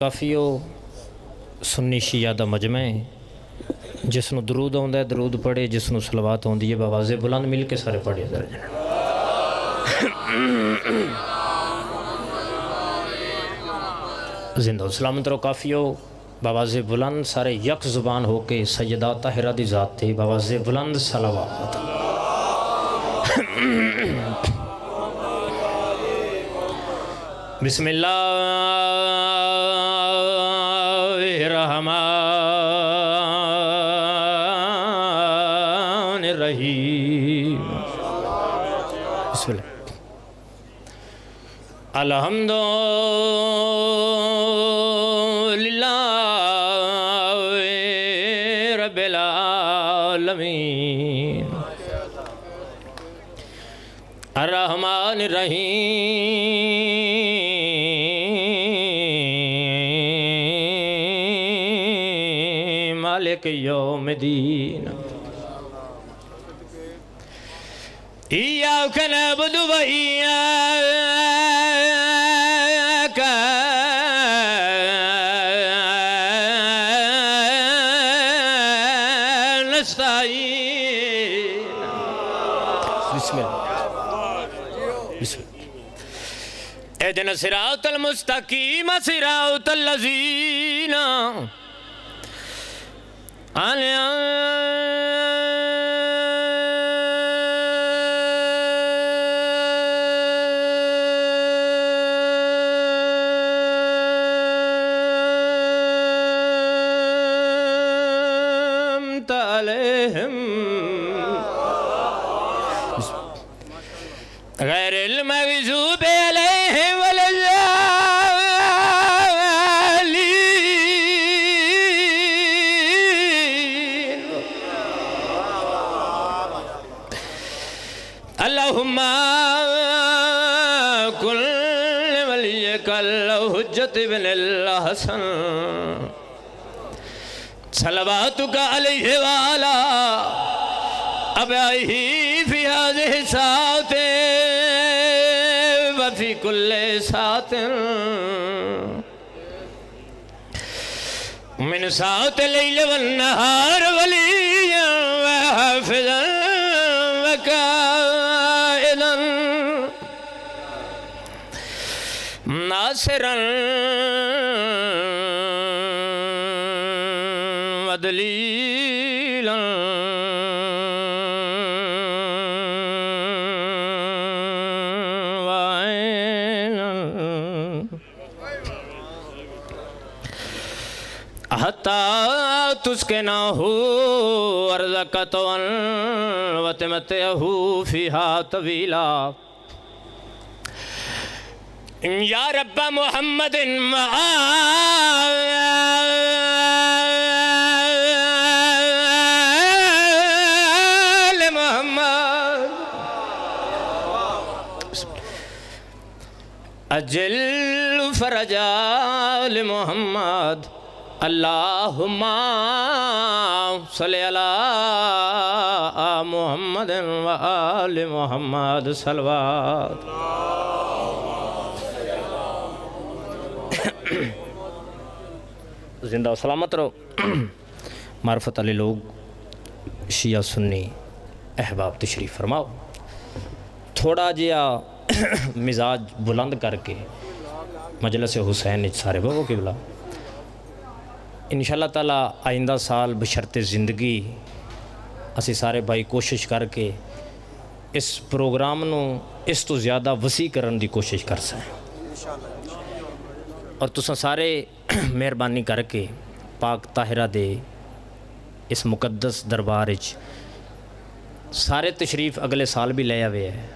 ਕਾਫੀਓ ਸੁੰਨੀ ਸ਼ੀਆ ਦਾ ਮਜਮਾ ਹੈ ਜਿਸ ਨੂੰ ਦਰੂਦ ਆਉਂਦਾ ਹੈ ਦਰੂਦ ਪੜ੍ਹੇ, ਜਿਸ ਨੂੰ ਸਲਵਾਤ ਆਉਂਦੀ ਹੈ ਬਾਵਾਜ਼ੇ ਬੁਲੰਦ ਮਿਲ ਕੇ ਸਾਰੇ ਪੜ੍ਹੇ ਜ਼ਰਾ زندہ سلامت رو کافیو باواز بلند سارے یک زبان ہو کے سیدہ طاہرہ دی ذات تھی باواز بلند صلوات بسم اللہ الرحمن الرحیم بسم اللہ الحمد رب العالمین الرحمن الرحیم مالک یوم الدین ایاک نعبد و ایاک نستعین بسم اللہ بسم اللہ اهدنا الصراط المستقیم صراط الذین غیر المغضوب علیہم ولا الضالین اللہم کل ولیک الحجت بن الحسن صلواتک علیہ وعلا ابائہ فی هذه الساعة وفي كل ساعة من ساعة الليل والنهار وليا وحافظا وكائلا ناصرا ودليلا حتى تسكنه أرضك طوعا وتمتعه فيها طويلا يا رب محمد وآل محمد أجل فرجا لمحمد اللہم صلی علی محمد و آل محمد صلوات زندہ و سلامت رہو معرفت علی لوگ شیعہ سنی احباب تشریف فرماؤ تھوڑا جیا مزاج بلند کر کے مجلس حسین سارے بابو کی بلا انشاءاللہ تعالی آئندہ سال بشرط زندگی اسی سارے بھائی کوشش کر کے اس پروگرام نو اس تو زیادہ وسیع کرن دی کوشش کر سائیں اور تساں سارے مہربانی کر کے پاک طاہرہ دے اس مقدس دربار وچ سارے تشریف اگلے سال بھی لے آوے ہے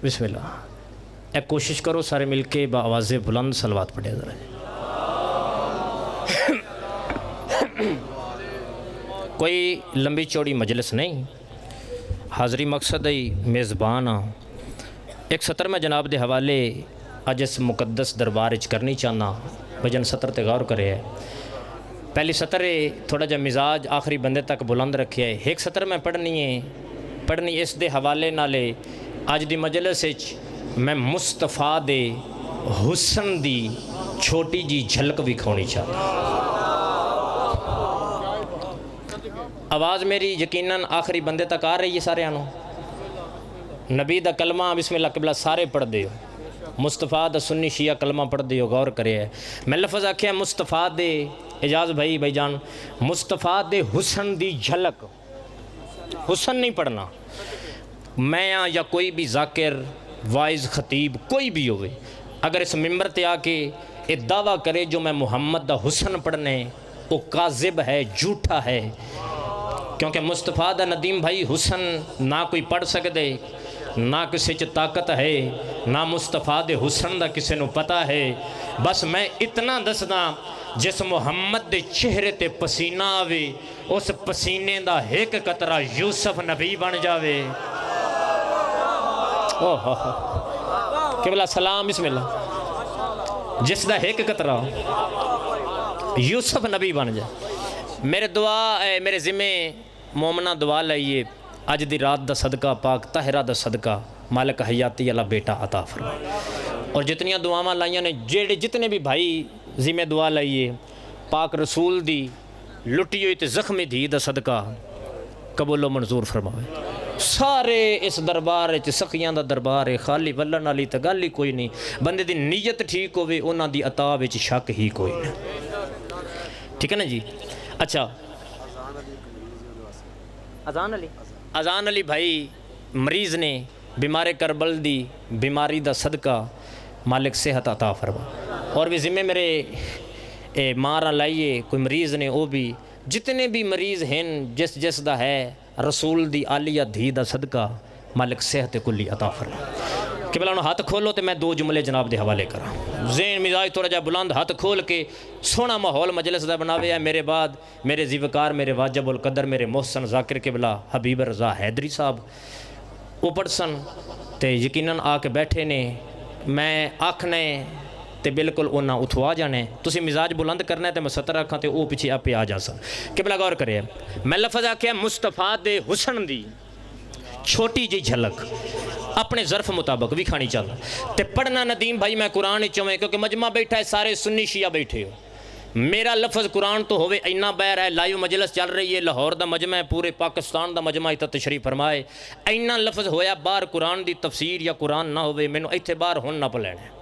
بسم اللہ ایک کوشش کرو سارے مل کے بآواز بلند صلوات پڑھے ذرا کوئی لمبی چوڑی مجلس نہیں حاضری مقصد ہے میزبان ایک سطر میں جناب دے حوالے اج اس مقدس دربار وچ کرنی چاہنا بجن سطر تے غور کرے ہے پہلی سطر تھوڑا جا مزاج آخری بندے تک بلند رکھے ہے ایک سطر میں پڑھنی اس دے حوالے نالے اج دی مجلس وچ میں مصطفیٰ دے حسن دی چھوٹی جی جھلک وکھاؤنی چاہتا. آواز میری یقیناً آخری بندے تک آ رہی ہے سارے آنوں. نبی دا کلمہ بسم اللہ قبلہ سارے پڑھ دیو. مصطفیٰ دا سنی شیعہ کلمہ پڑھ دیو, غور کرے ہے. میں لفظ آکھیا مصطفیٰ دے, اجاز بھائی جان, مصطفیٰ دے حسن دی جھلک. حسن نہیں پڑھنا. میں یا کوئی بھی ذاکر, وائز, خطیب کوئی بھی ہوئے, اگر اس ممبر تے آ کے یہ دعویٰ کرے جو میں محمد دا حسن پڑھنے, وہ کاذب ہے, جھوٹا ہے. کیونکہ مصطفیٰ دا ندیم بھائی حسن نہ کوئی پڑھ سکدے, نہ کسی چ طاقت ہے, نہ مصطفیٰ دے حسن دا کسی نو پتہ ہے. بس میں اتنا دسدا, جس محمد دے چہرے تے پسینہ آوے, اس پسینے دا ایک قطرہ یوسف نبی بن جاوے. قبلہ سلام بسم اللہ. جس دا ایک قطرہ یوسف نبی بن جائے. میرے دعا میرے ذمے مومنہ دعا لائیے, اج دی رات دا صدقہ پاک طاہرہ دا صدقہ مالک حیاتی اللہ بیٹا عطا فرمائے. اور جتنیاں دعاواں لائیاں نے, جتنے بھی بھائی ذمہ دعا لائیے, پاک رسول دی لٹی ہوئی تے زخمی دھی دا صدقہ قبول و منظور فرمائے. سارے اس دربار سخیاں دا دربار ہے, خالی ولن والی تے گل ہی کوئی نہیں. بندے دی نیت ٹھیک ہوئے, انہاں دی عطا وچ شک ہی کوئی نہیں. ٹھیک ہے نا جی. اچھا اذان علی بھائی مریض نے, بیمار کربل دی بیماری دا صدقہ مالک صحت عطا فرما. اور بھی ذمہ میرے ماراں لائیے, کوئی مریض نے, وہ بھی جتنے بھی مریض ہیں جس دا ہے رسول دی عالیہ دھی دا صدقہ مالک صحت کلی عطا فرما. کہ بلا ہاتھ کھولو تو میں دو جملے جناب دے حوالے کرا. ذہن مزاج تھوڑا جا بلند, ہاتھ کھول کے سونا ماحول مجلس دا بناوے ہے. میرے بعد میرے زیوکار, میرے واجب القدر, میرے محسن ذاکر کے بلا حبیب رضا حیدری صاحب وہ پڑسن تے یقیناً آ کے بیٹھے نے. میں آکھنے تے بالکل اونا اتھوا جانے, تسی مزاج بلند کرنا ہے تے میں ستر رکھاں تے او پیچھے آپ پہ آ جا سن. کہ بلا غور کرے, میں لفظ آکھیا مصطفیٰ دے حسن دی چھوٹی جی جھلک اپنے ظرف مطابق بھی کھانی چاہتا. تے پڑھنا ندیم بھائی میں قرآن ہی چویں, کیونکہ مجمع بیٹھا ہے سارے سنی شیعہ بیٹھے ہو. میرا لفظ قرآن تو ہوئے اینا بیر ہے, لائیو مجلس چل رہی ہے, لاہور دا مجمع ہے, پورے پاکستان دا مجمع ہے, تشریف فرمائے. اینا لفظ ہویا باہر قرآن دی تفسیر یا قرآن نہ ہوئے, میں نو ایتھے باہر ہون نہ پلینے.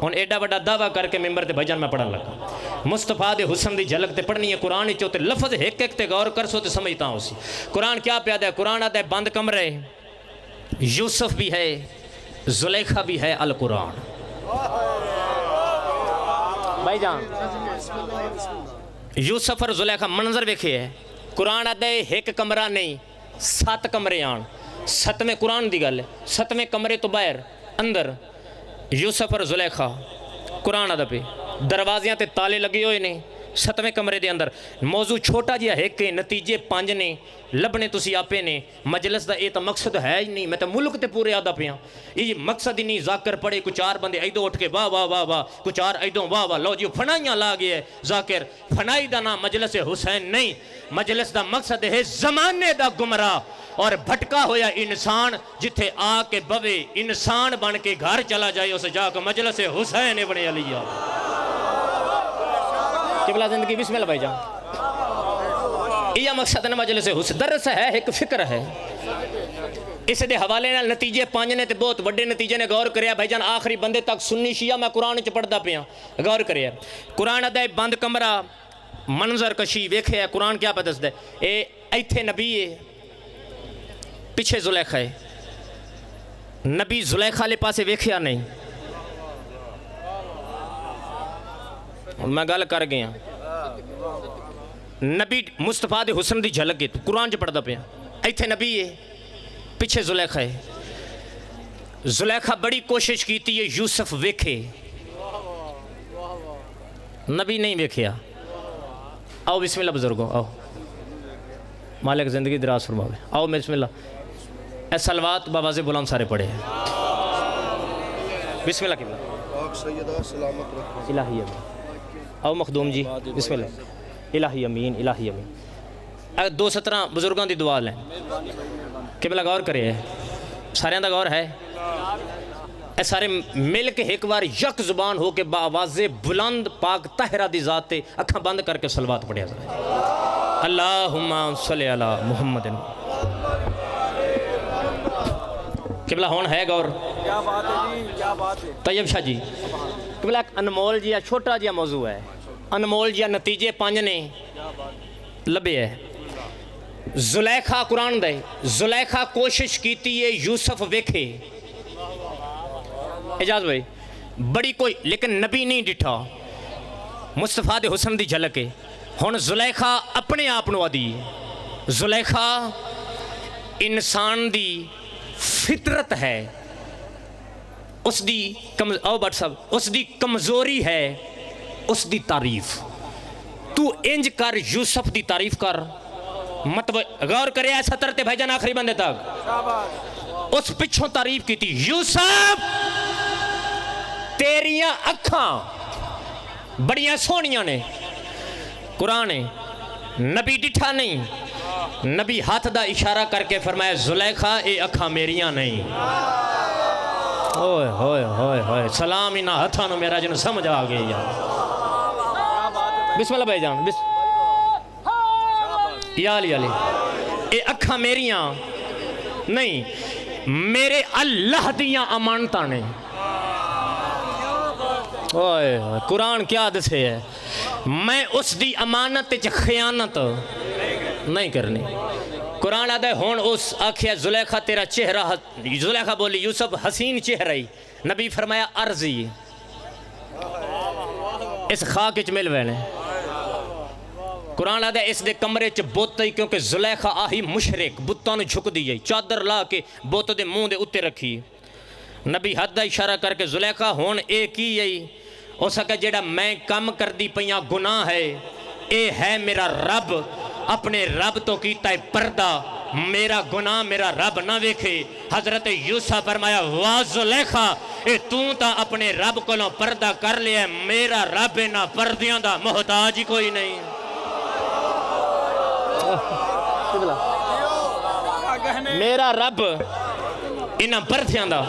ہون ایڈا بڑا دعویٰ کر کے ممبر تے بھجن میں پڑھن لگا. مصطفیٰ دے حسن دی جھلک تے پڑھنی ہے قرآن ہی چوتے, لفظ ایک ایک تے غور کر سو تے سمجھتا ہوں سی. قرآن کیا پیادہ ہے؟ قرآن آدھا ہے بند کمرے, یوسف بھی ہے, زلیخہ بھی ہے, القرآن. بھائی جان یوسف اور زلیخہ منظر ویکھے ہے. قرآن آدھا ہے ایک کمرہ نہیں 7 کمرے آن, 7ویں قرآن دی گل ہے, 7ویں کمرے تو باہر اندر یوسف اور زلیخہ. قرآن آدھا پہ دروازیاں تے تالے لگے ہوئے نے 7ویں کمرے دے اندر. موضوع چھوٹا جیا ہے کہ نتیجے 5 نے, لبنے تسی آپے نے. مجلس دا یہ تو مقصد ہے ہی نہیں, میں تو ملک تے پورے آدھا پیاں, یہ مقصد ہی نہیں. ذاکر پڑے کچھ 4 بندے ایدوں اٹھ کے واہ واہ واہ واہ, کچھ 4 ایدوں واہ واہ, لو جی فنائیاں لا گئے. ذاکر فنائی دا نام مجلس حسین نہیں, مجلس دا مقصد ہے زمانے دا گمراہ اور بھٹکا ہویا انسان جتھے آ کے بوے انسان بن کے گھر چلا جائے, اسے جا کے مجلس حسین ابن علی. قبلہ زندگی بسم اللہ بھائی جان. یہ مقصد ہے مجلس حسین. درس ہے, ایک فکر ہے. اس دے حوالے نال نتیجے 5 نے تے بہت بڑے نتیجے نے. غور کریا بھائی جان, آخری بندے تک سنی شیعہ میں قرآن چ پڑھدا پیاں. غور کریا, قرآن آدھا ہے بند کمرہ, منظر کشی ویکھے ہے. قرآن کیا پتہ دسدا ہے؟ اے ایتھے نبی ہے, پیچھے زلیخہ ہے. نبی زلیخہ لے پاسے ویکھیا نہیں. میں گل کر گیا, نبی مصطفیٰ دے حسن دی جھلک ہے, قرآن چ پڑھدا پیا. ایتھے نبی ہے, پیچھے زلیخہ ہے. زلیخہ بڑی کوشش کیتی ہے یوسف ویکھے, نبی نہیں ویکھیا. آؤ بسم اللہ بزرگوں, آؤ مالک زندگی دراز فرماوے. آؤ بسم اللہ. اے صلوات بآواز بلند سارے پڑھے. بسم اللہ قبلہ. الہی امین. آؤ مخدوم جی بسم اللہ. الہی امین, الہی امین. اے 217 بزرگوں دی دعا لیں. قبلہ غور کرے ہے, سارے دا غور ہے. اے سارے مل کے ایک بار یک زبان ہو کے بآواز بلند پاک طاہرہ دی ذات اکھاں بند کر کے صلوات پڑھیا جائے. اللہم صلی علی محمد. قبلہ ہون ہے گور. کیا بات ہے جی، کیا بات ہے. طیب شاہ جی قبلہ ایک انمول جیا چھوٹا جیا موضوع ہے, انمول جیا نتیجے 5 نے لبے ہے. زلیخا قرآن دے زلیخا کوشش کیتی ہے یوسف ویکھے, اجاز بھائی بڑی کوئی لیکن نبی نہیں ڈٹھا, مصطفیٰ دے حسن دی جھلکے. ہن زلیخا اپنے آپ نو آدی, زلیخا انسان دی فطرت ہے, اس دی او بٹ صاحب اس دی کمزوری ہے, اس دی تعریف. تو انج کر یوسف دی تعریف کر, مطلب غور کرے ایسا ترتے بھائی جان آخری بندے تک اس پچھوں تعریف کی تھی. یوسف تیریاں اکھاں بڑیاں سونیاں نے, قرآن ہے نبی ڈٹھا نہیں, نبی ہاتھ دا اشارہ کر کے فرمایا زلیخا اے اکھاں میریاں نہیں. اوئے ہوئے ہوئے ہوئے سلام انہا ہتھاں نو میرا جنو سمجھ آ گئی یار. بسم اللہ بھائی جان یا علی علی. اے اکھاں میریاں نہیں, میرے اللہ دیاں امانتاں نے. اوئے قرآن کیا دسے ہے, میں اس دی امانت چ خیانت نہیں کرنی. قرآن آدھے ہون اس آکھیا زلیخا تیرا چہرہ, زلیخا بولی یوسف حسین چہرہ ہی, نبی فرمایا عرضی اس خاک اچ مل وینے. قرآن آدھے اس دے کمرے چ بوت ہی, کیونکہ زلیخا آہی مشرک بتاں نو جھک دی, چادر لا کے بوت دے منہ دے اتے رکھی. نبی حد دا اشارہ کر کے زلیخا ہون اے کی یہی ہو سکے جیڑا میں کم کر دی پیاں گناہ ہے, اے ہے میرا رب, اپنے رب تو کیتا ہے پردہ, میرا گناہ میرا رب نہ ویکھے. حضرت یوسف فرمایا واہ زلیخا اے تو تا اپنے رب کو لوں پردہ کر لیا, میرا رب نہ پردیاں دا محتاج ہی کوئی نہیں. میرا رب انہاں پردیاں دا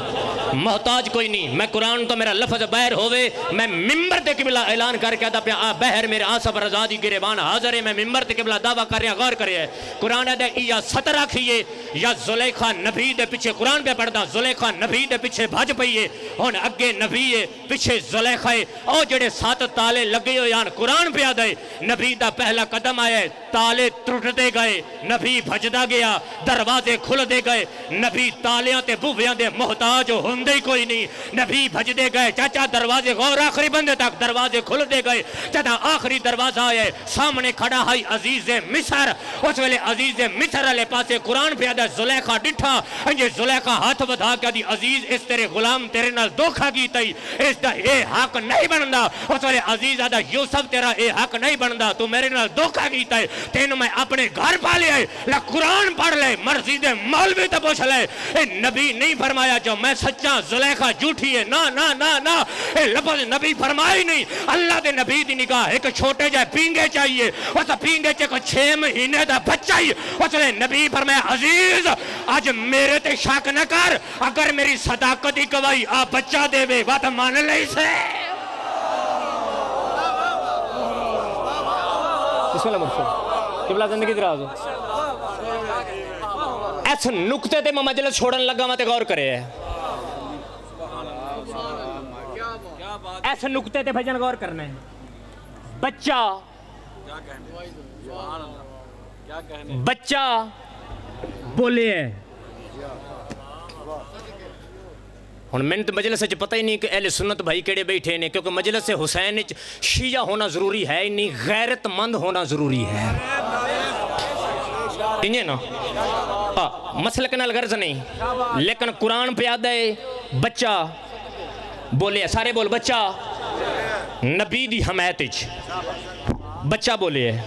محتاج کوئی نہیں. میں قرآن تو میرا لفظ بہر ہوئے, میں ممبر تے قبلہ اعلان کر کے آدھا پیا بہر میرے آسا پر ازادی گریبان حاضر ہے, میں ممبر تے قبلہ دعویٰ کر رہے ہیں, غور کرے ہیں. قرآن ہے یا ستر آکھئیے یا زلیخا نبی دے پیچھے, قرآن پہ پڑھدا زلیخا نبی دے پیچھے بھج پئیے, ہن اگے نبی ہے پیچھے زلیخا ہے, او جڑے 7 تالے لگے ہو یان قرآن پہ آدھے نبی دا پہلا قدم آیا ہے, تالے ٹوٹ دے گئے, نبی بھجدا گیا, دروازے کھل دے گئے, نبی تالیاں تے بویاں دے محتاج ہوندے ہی کوئی نہیں, نبی بھج دے گئے. چاچا دروازے غور آخری بندے تک دروازے کھل دے گئے. چاچا آخری دروازہ آیا ہے, سامنے کھڑا ہے عزیز مصر. اس ویلے عزیز مصر علیہ پاسے قرآن پہ آدھا زلیخا ڈٹھا, انجھے زلیخا ہاتھ بدھا کے دی عزیز اس تیرے غلام تیرے نال دھوکھا کیتا ہی, اس دا اے حق نہیں بندا. اس ویلے عزیز آدھا یوسف تیرا اے حق نہیں بندا, تو میرے نال دھوکھا کیتا ہے, تینوں میں اپنے گھر پا لیا ہے. لا قرآن پڑھ لے, مرضی دے مولوی تے پوچھ لے, اے نبی نہیں فرمایا جو میں سچا زلیخا جھوٹی ہے, نا نا نا نا, اے لفظ نبی فرمائی نہیں. اللہ دے نبی دی نگاہ ایک چھوٹے جائے پینگے چاہیے, اس پینگے چے کو 6 مہینے دا بچہ ہی. اس لئے نبی فرمایا عزیز آج میرے تے شک نہ کر, اگر میری صداقت ہی گواہی آپ بچہ دے بے بات مان لے سے. بسم اللہ مرشد قبلہ زندگی دراز ہو. ایسا نکتے تے میں مجلس چھوڑن لگا میں تے غور کرے ہے, ایسے نکتے تے بھجن غور کرنے. بچہ بولے ہے, ہن میں تو مجلس سے پتہ ہی نہیں کہ اہل سنت بھائی کیڑے بیٹھے نے, کیونکہ مجلس سے حسین شیعہ ہونا ضروری ہے نہیں, غیرت مند ہونا ضروری ہے. انہیں نا مسلک نال غرض نہیں, لیکن قرآن پہ آدھا ہے بچہ بولے, سارے بول بچہ نبی دی حمایت اچ بچہ بولے ہے.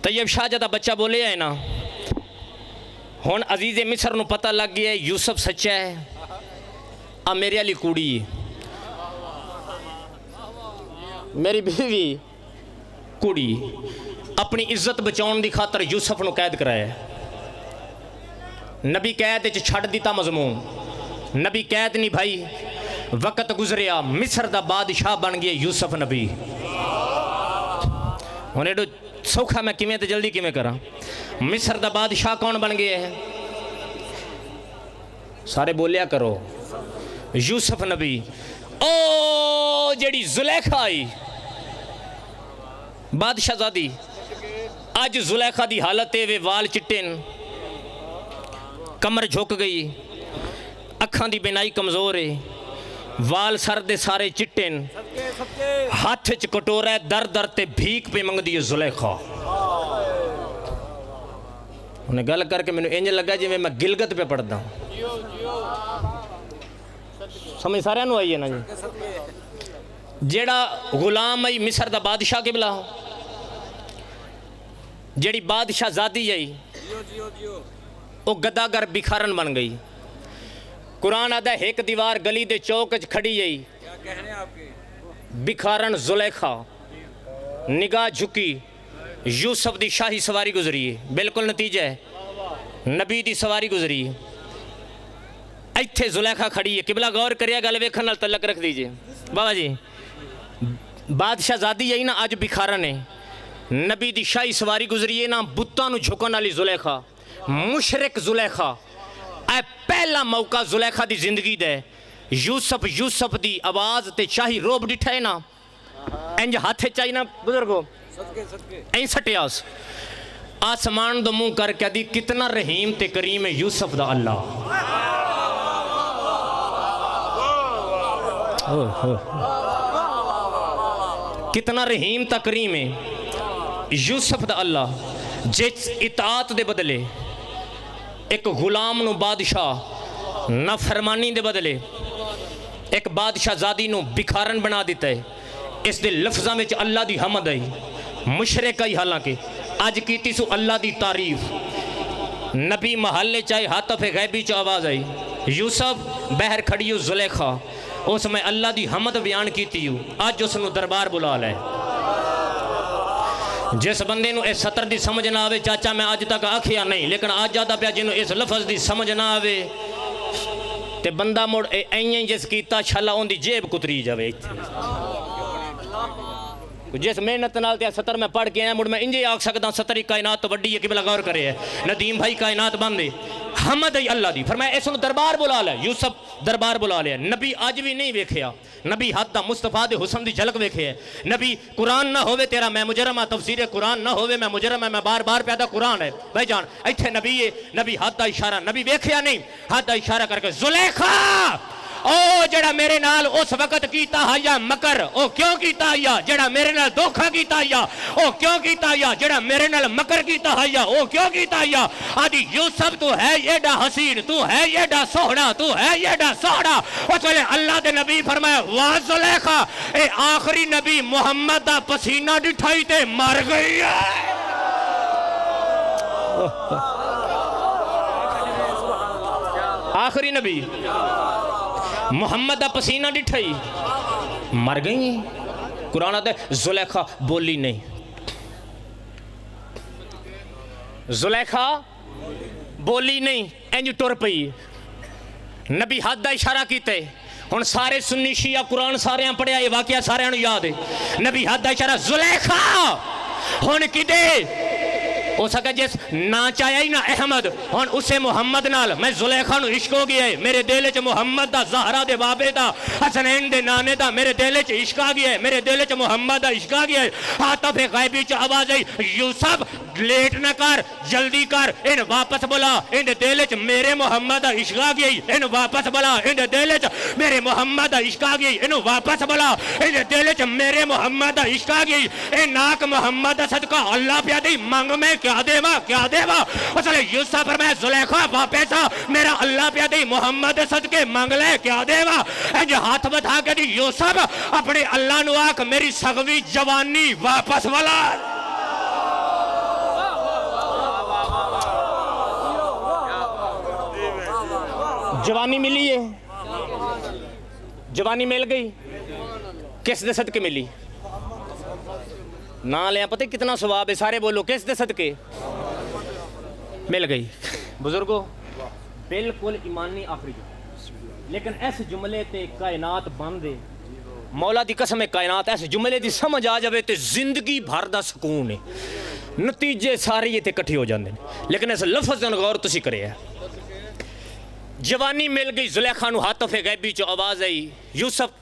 طیب شاہ جدہ بچہ بولے ہے نا, ہون عزیز مصر نو پتہ لگ گیا ہے یوسف سچا ہے, اب میرے علی کوڑی میری بیوی کوڑی اپنی عزت بچاؤن دی خاطر یوسف نو قید کرایا ہے. نبی قید چھڑ دیتا مضمون, نبی قید نہیں بھائی، وقت گزریا مصر دا بادشاہ بن گئے یوسف نبی۔ ہن ایڈو سوکھا میں کیویں تے جلدی کیویں کراں؟ مصر دا بادشاہ کون بن گئے ہیں؟ سارے بولیا کرو، یوسف نبی۔ او جڑی زلیخا آئی بادشاہ زادی، اج زلیخا دی حالت وے وال چٹن، کمر جھک گئی، اکھاں دی بینائی کمزور ہے، وال سر دے سارے چٹن، ہاتھ چ کٹورا ہے، در در تے بھیک پہ منگ دی زلیخا۔ انہیں گل کر کے میں انج لگا جی میں گلگت پہ پڑھتا ہوں، سمجھ سارے نو آئیے نا جی۔ جیڑا غلام آئی مصر دا بادشاہ کے بلا، جیڑی بادشاہ زادی آئی وہ گداگر بکھارن بن گئی۔ قرآن آدھا ایک دیوار گلی دے چوک کھڑی آئی، بکھارن زلیخا، نگاہ جھکی، یوسف دی شاہی سواری گزری ہے، بالکل نتیجہ ہے نبی دی سواری گزری ہے۔ ایتھے زلیخا کھڑی ہے، قبلہ غور کریا گل ویکھن نال تعلق رکھ دیجئے بابا جی۔ بادشاہ زادی آئی نا اج بکھارن ہے، نبی دی شاہی سواری گزری ہے نا بتاں نو جھکن والی زلیخا، مشرک زلیخا۔ اے پہلا موقع زلیخا دی زندگی دے یوسف دی آواز تے شاہی روب ڈٹھا ہے نا، انج ہاتھے چاہی نا بزرگو این سٹیاس، آسمان دو منہ کر کے دی کتنا رحیم تے کریم ہے یوسف دا اللہ۔ کتنا رحیم تا کریم ہے یوسف دا اللہ، جس اطاعت دے بدلے ایک غلام نو بادشاہ، نافرمانی دے بدلے ایک بادشاہ زادی نو بکھارن بنا دیتا ہے۔ اس دے لفظاں میں اللہ دی حمد آئی، مشرک آئی، حالانکہ آج کیتی سو اللہ دی تعریف۔ نبی محلے چاہے حاطف غیبی چاہ آواز آئی، یوسف بہر کھڑیو زلیخا، اس میں اللہ دی حمد بیان کیتی ہوں، آج اس نو دربار بلا لے۔ جس بندے نو اس سطر دی سمجھ نہ آوے، چاچا میں آج تک آکھیا نہیں، لیکن آج جاتا پیا جنو اس لفظ دی سمجھ نہ آوے تے بندہ موڑ اینی جس کیتا چھلا ان دی جیب کتری جاوے۔ جس محنت نال تے سطر میں پڑھ کے آیا مڑ میں انجے آکھ سکتا ہوں سطری کائنات تو وڈی ہے قبلہ غور کرے ہے، ندیم بھائی کائنات بندے حمد ہے اللہ دی۔ فرمایا اس نو دربار بلا لے، یوسف دربار بلا لے۔ نبی آج بھی نہیں ویکھیا، نبی حد دا مصطفیٰ دے حسن دی جھلک ویکھے ہے۔ نبی قرآن نہ ہوئے تیرا میں مجرمہ، تفسیر قرآن نہ ہوئے میں مجرمہ، میں بار بار پیدا قرآن ہے بھائی جان۔ ایتھے نبی ہے، نبی حد دا اشارہ، نبی ویکھیا نہیں، حد دا اشارہ کر کے زلیخا او جڑا میرے نال اس وقت کیتا ہے مکر، او کیوں کیتا ہے؟ جڑا میرے نال دھوکھا کیتا ہے او کیوں کیتا ہے؟ جڑا میرے نال مکر کیتا ہے او کیوں کیتا ہے؟ آدھی یوسف تو ہے ایڈا حسین، تو ہے ایڈا سوہنا، تو ہے ایڈا سوہنا۔ او چلے اللہ دے نبی فرمایا واہ زلیخا، اے آخری نبی محمد دا پسینہ ڈٹھائی تے مر گئی ہے۔ آخری نبی محمد دا پسینہ ڈٹھائی مر گئی ہیں۔ قرآن آتا ہے زلیخا بولی نہیں، زلیخا بولی نہیں، انج ٹر پئی۔ نبی حد دا اشارہ کیتے، ہن سارے سنی شیعہ قرآن سارے پڑھیا، یہ واقعہ سارے انہوں یاد ہے۔ نبی حد دا اشارہ زلیخا ہن کدے ہو سکا جس نا چاہیا ہی نا احمد ہون اسے محمد نال میں زلیخا نو عشق ہو گیا ہے، میرے دل چ محمد دا، زہرا دے بابے دا، حسنین دے نانے دا میرے دل چ عشق آ گیا ہے، میرے دل چ محمد دا عشق آ گیا ہے۔ عاطف غیبی چ آواز آئی یوسف لیٹ نہ کر، جلدی کر، ان واپس بلا، ان دل چ میرے محمد دا عشق آ گیا ہے، ان واپس بلا، ان دل چ میرے محمد دا عشق آ گیا ہے، ان واپس بلا، ان دل چ میرے محمد دا عشق آ گیا ہے۔ اے ناک محمد دا صدقہ اللہ پیا دی منگ میں کیا دے وا، کیا دے وا؟ اصل یوسف فرمایا زلیخا واپس آ، میرا اللہ پیا دی محمد صدقے منگ لے، کیا دے وا؟ انج ہاتھ بٹھا کے دی یوسف اپنے اللہ نو آکھ میری سغوی جوانی واپس والا۔ جوانی ملی ہے، جوانی مل گئی، کس دے صدقے ملی؟ نہ لیا پتہ کتنا ثواب ہے، سارے بولو کس دے صدقے مل گئی؟ بزرگو بالکل ایمانی آخری لیکن اس جملے تے کائنات بن دے مولا دی قسم ہے کائنات اس جملے دی سمجھ آ جاوے تے زندگی بھر دا سکون ہے نتیجے سارے یہ تے کٹھے ہو جاندے لیکن اس لفظ دے غور تسی کرے ہے جوانی مل گئی زلیخا نو حاطف غیبی چو آواز آئی یوسف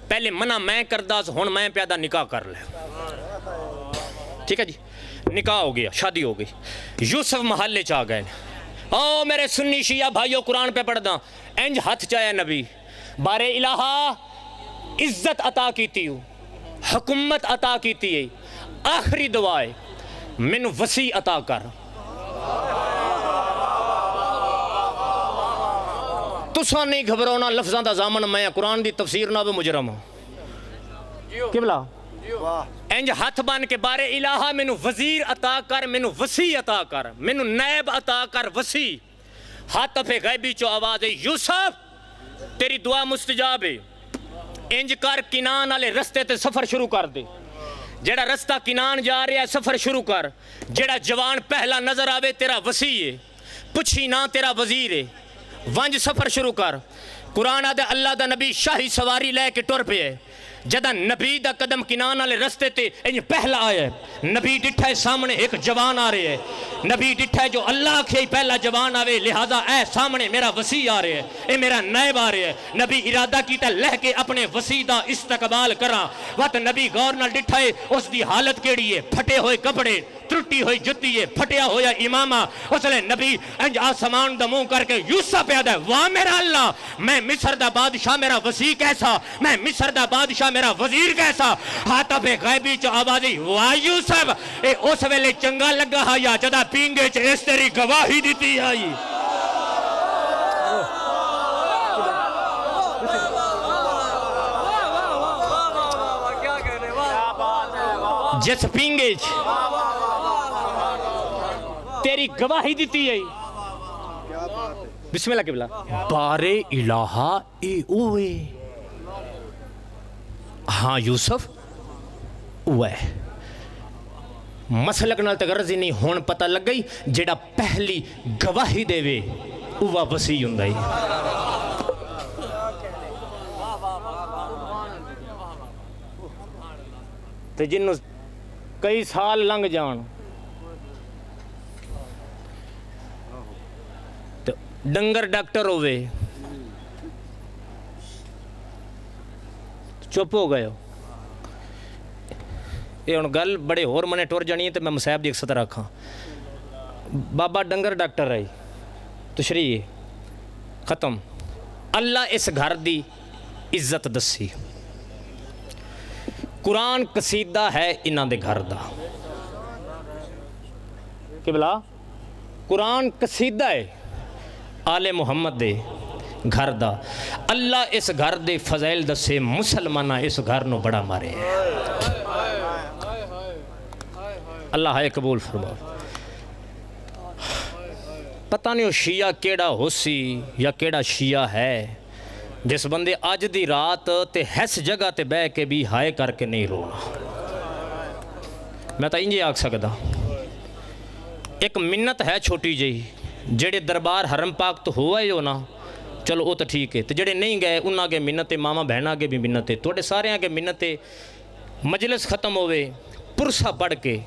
پہلے منع میں کردہ ہن میں پیدا نکاح کر لے ٹھیک ہے جی نکاح ہو گیا شادی ہو گئی یوسف محلے چاہ گئے او میرے سنی شیعہ بھائیو قرآن پہ پڑھ دا انج ہاتھ چاہے نبی بارے الہا عزت عطا کیتی ہو حکومت عطا کیتی ہے آخری دعائے من وسیع عطا کر تساں نہیں گھبرونا لفظاں دا زامن میں قرآن دی تفسیر نہ بھی مجرم ہوں قبلہ انج ہاتھ بان کے بارے الہا مینو وزیر عطا کر مینو وسیع عطا کر مینو نیب عطا کر وسیع حاطف غیبی چو آواز ہے یوسف تیری دعا مستجاب ہے انج کر کنان والے رستے تے سفر شروع کر دے جیڑا رستہ کنان جا رہا ہے سفر شروع کر جیڑا جوان پہلا نظر آوے تیرا وسیع ہے پچھی نہ تیرا وزیر ہے ونج سفر شروع کر قرآن آدھے اللہ دا نبی شاہی سواری لے کے ٹر پہ ہے جدہ نبی دا قدم کنان والے رستے تے انج پہلا آیا ہے نبی ڈٹھا ہے سامنے ایک جوان آ رہے ہے نبی ڈٹھا ہے جو اللہ کے پہلا جوان آوے لہذا اے سامنے میرا وسیع آ رہے ہے اے میرا نائب آ رہے ہے نبی ارادہ کیتا لہ کے اپنے وسیع دا استقبال کرا وقت نبی غور نہ ڈٹھا ہے اس دی حالت کیڑی ہے پھٹے ہوئے کپڑے ترٹی ہوئی جتی ہے پھٹیا ہویا امامہ اس لئے نبی انج آسمان دا منہ کر کے یوسف پیدا ہے واہ میرا اللہ میں مصر دا بادشاہ میرا وسیع کیسا میں مصر دا بادشاہ میرا وزیر کیسا حاطف غیبی چو آوازی واہ یوسف اے اس ویلے چنگا لگا ہا یا جدا پینگے چ اس تیری گواہی دیتی آئی جس پینگے چ تیری گواہی دیتی ہے بسم اللہ قبلہ بارے الہا اے اوے ہاں یوسف اوے مسلک نال تغرضی نہیں ہون پتہ لگ گئی جیڑا پہلی گواہی دے وے اوہ وسیع ہندائی تے جنہوں کئی سال لنگ جان ڈنگر ڈاکٹر ہوئے چپ ہو گئے ہو یہ ان گل بڑے اور منے ٹور جانی ہے تو میں مسائب دی ایک سطر رکھاں بابا ڈنگر ڈاکٹر رہی تشریح ختم اللہ اس گھر دی عزت دسی قرآن قصیدہ ہے انہاں دے گھر دا قبلہ قرآن قصیدہ ہے آل محمد دے گھر دا اللہ اس گھر دے فضائل دسے مسلمانہ اس گھر نو بڑا مارے اللہ ہے قبول فرما پتہ نہیں ہو شیعہ کیڑا ہو سی یا کیڑا شیعہ ہے جس بندے آج دی رات تے ہیس جگہ تے بے کے بھی ہائے کر کے نہیں رونا میں تا انجے آگ سکتا ایک منت ہے چھوٹی جئی جڑے دربار حرم پاک تو ہوا ہی ہونا چلو وہ تو ٹھیک ہے تو جڑے نہیں گئے انہاں کے منت ماما بہنا کے بھی منت توڑے سارے آگے منت مجلس ختم ہوئے پرسہ پڑھ کے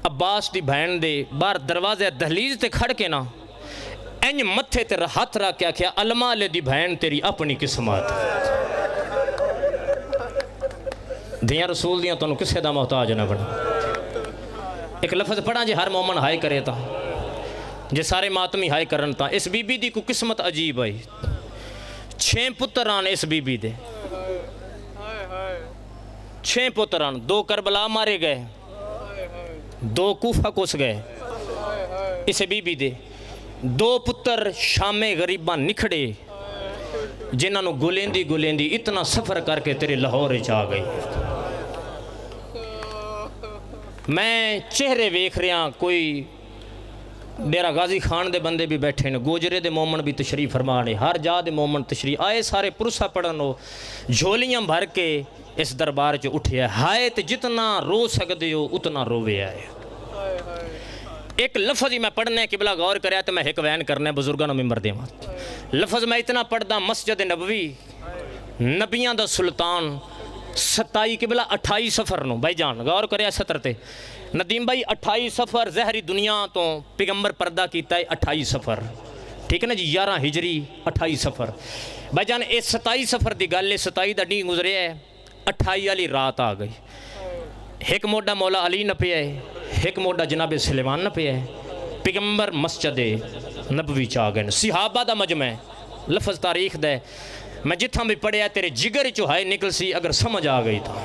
عباس دی بہن دے بار دروازے دہلیز تے کھڑ کے نا انج متھے تے ہاتھ رکھ کے کیا المال دی بہن تیری اپنی قسمت دیاں رسول دیاں تو کسے دا محتاج نہ بنا ایک لفظ پڑھا جے ہر مومن ہائے کرے تا جے سارے ماتمی ہائے کرن تا اس بی بی دی کو قسمت عجیب آئی 6 پتران اس بی بی دے 6 پتران 2 کربلا مارے گئے 2 کوفہ کس گئے اسے بی بی دے 2 پتر شام غریباں نکھڑے جنہاں نو گلیندی اتنا سفر کر کے تیرے لاہور چاہ گئی میں چہرے ویکھ رہا کوئی ڈیرہ غازی خان دے بندے بھی بیٹھے نے گوجرے دے مومن بھی تشریف فرمانے ہر جا دے مومن تشریف آئے سارے پرسہ پڑھنو جھولیاں بھر کے اس دربار چ اٹھے ہائے تے جتنا رو سکتے ہو اتنا روے آئے ایک لفظ ہی میں پڑھنا ہے قبلہ غور کریا تو میں ایک بیان کرنا ہے بزرگاں نوں ممبر دیواں لفظ میں اتنا پڑھدا مسجد نبوی نبیاں دا سلطان 27 قبلہ 28 سفر نو بھائی جان غور کریا سطر تے ندیم بھائی 28 سفر زہری دنیا تو پیغمبر پردہ کیتا ہے 28 سفر ٹھیک ہے نا جی 11 ہجری 28 سفر بھائی جان اے 27 سفر دی گل ہے 27 دا ڈی گزرے ہے 28 والی رات آ گئی ایک موڈا مولا علی نہ پیا ہے ایک موڈا جناب سلیمان نہ پیا ہے پیغمبر مسجد نبوی چاہ گئے صحابہ دا مجمع لفظ تاریخ دے میں جتھاں بھی پڑھیا تیرے جگر چو ہائے نکل سی اگر سمجھ آ گئی تھا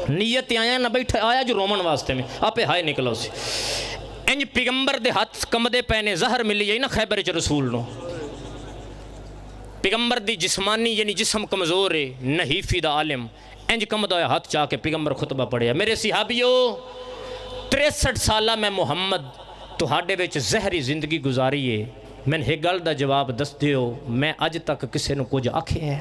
نیت آیا نہ بیٹھا آیا جو رومن واسطے میں آپے ہائے نکلو سی انج پیغمبر دے ہاتھ کمدے پینے زہر ملی جائی نا خیبر چ رسول نو پیغمبر دی جسمانی یعنی جسم کمزور ہے نحیفی دا عالم انج کمدہ ہویا ہاتھ چاہ کے پیغمبر خطبہ پڑھیا میرے صحابیو 63 سالہ میں محمد تو ہاڑے ویچ زہری زندگی گزاری ہے میں نے ایک گل دا جواب دس دیو میں اج تک کسے نو کچھ آکھے ہے